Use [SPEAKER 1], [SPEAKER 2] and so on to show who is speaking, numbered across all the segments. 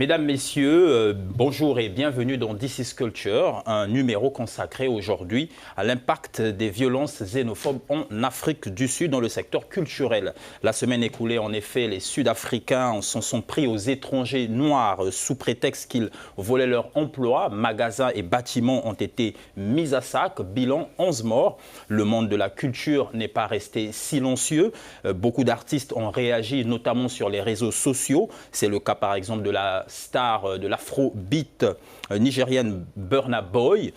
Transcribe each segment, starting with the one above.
[SPEAKER 1] Mesdames, Messieurs, bonjour et bienvenue dans This is Culture, un numéro consacré aujourd'hui à l'impact des violences xénophobes en Afrique du Sud dans le secteur culturel. La semaine écoulée, en effet, les Sud-Africains s'en sont pris aux étrangers noirs sous prétexte qu'ils volaient leur emploi. Magasins et bâtiments ont été mis à sac, bilan 11 morts. Le monde de la culture n'est pas resté silencieux. Beaucoup d'artistes ont réagi, notamment sur les réseaux sociaux. C'est le cas par exemple de la star de l'afrobeat nigérienne Burna Boy,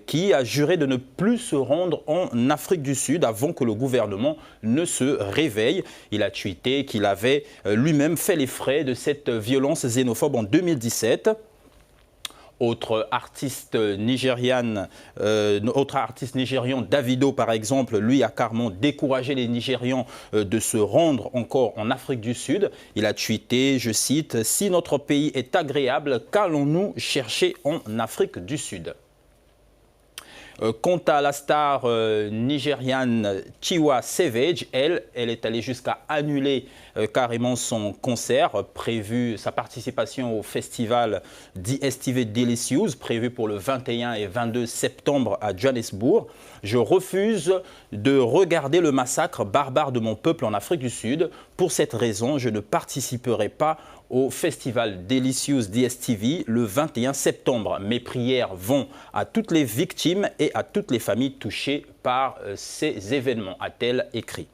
[SPEAKER 1] qui a juré de ne plus se rendre en Afrique du Sud avant que le gouvernement ne se réveille. Il a tweeté qu'il avait lui-même fait les frais de cette violence xénophobe en 2017. Autre artiste nigérian, Davido par exemple, lui a carrément découragé les Nigérians de se rendre encore en Afrique du Sud. Il a tweeté, je cite, « Si notre pays est agréable, qu'allons-nous chercher en Afrique du Sud ?» Quant à la star nigériane Tiwa Savage, elle est allée jusqu'à annuler carrément son concert prévu, sa participation au festival DSTV Delicious, prévu pour le 21 et 22 septembre à Johannesburg. Je refuse de regarder le massacre barbare de mon peuple en Afrique du Sud. Pour cette raison, je ne participerai pas au festival Delicious DSTV le 21 septembre. Mes prières vont à toutes les victimes et à toutes les familles touchées par ces événements, a-t-elle écrit.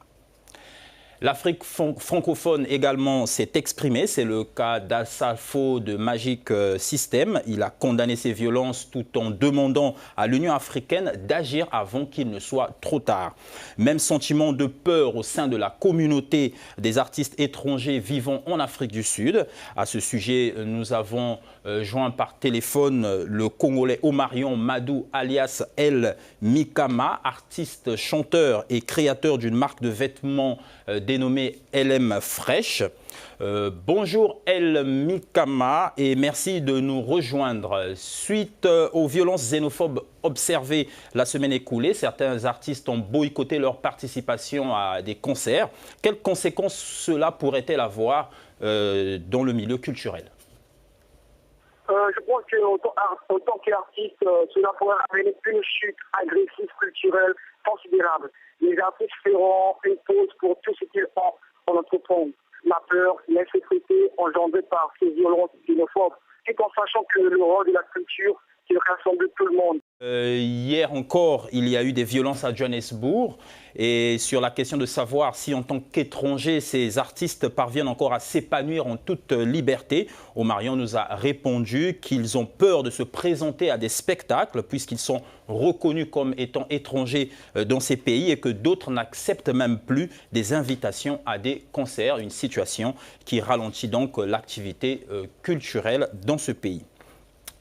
[SPEAKER 1] L'Afrique francophone également s'est exprimée, c'est le cas d'Assalfo de Magic System. Il a condamné ces violences tout en demandant à l'Union africaine d'agir avant qu'il ne soit trop tard. Même sentiment de peur au sein de la communauté des artistes étrangers vivant en Afrique du Sud. À ce sujet, nous avons joint par téléphone le Congolais Omarion Madou alias El Mikama, artiste, chanteur et créateur d'une marque de vêtements dénommée LM Fresh. Bonjour El Mikama et merci de nous rejoindre. Suite aux violences xénophobes observées la semaine écoulée, certains artistes ont boycotté leur participation à des concerts. Quelles conséquences cela pourrait-elle avoir dans le milieu culturel?
[SPEAKER 2] Je pense qu'en tant qu'artiste, cela pourrait amener une chute agressive culturelle considérable. Les artistes feront une pause pour tout ce qu'ils ont en entreprendre. La peur, l'insécurité engendrée par ces violences xénophobes, tout en sachant que le rôle de la culture, c'est de rassembler tout le monde.
[SPEAKER 1] Hier encore, il y a eu des violences à Johannesburg et sur la question de savoir si en tant qu'étrangers, ces artistes parviennent encore à s'épanouir en toute liberté, Omarion nous a répondu qu'ils ont peur de se présenter à des spectacles puisqu'ils sont reconnus comme étant étrangers dans ces pays et que d'autres n'acceptent même plus des invitations à des concerts, une situation qui ralentit donc l'activité culturelle dans ce pays.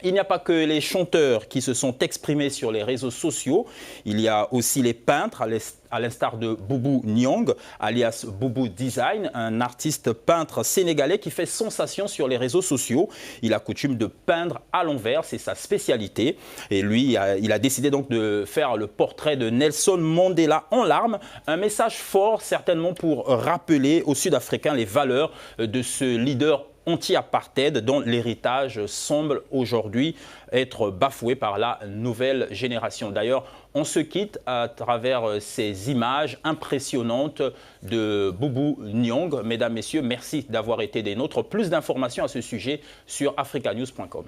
[SPEAKER 1] Il n'y a pas que les chanteurs qui se sont exprimés sur les réseaux sociaux, il y a aussi les peintres, à l'instar de Boubou Nyong, alias Boubou Design, un artiste peintre sénégalais qui fait sensation sur les réseaux sociaux. Il a coutume de peindre à l'envers, c'est sa spécialité. Et lui, il a décidé donc de faire le portrait de Nelson Mandela en larmes. Un message fort certainement pour rappeler aux Sud-Africains les valeurs de ce leader anti-apartheid dont l'héritage semble aujourd'hui être bafoué par la nouvelle génération. D'ailleurs, on se quitte à travers ces images impressionnantes de Boubou Nyong. Mesdames, Messieurs, merci d'avoir été des nôtres. Plus d'informations à ce sujet sur africanews.com.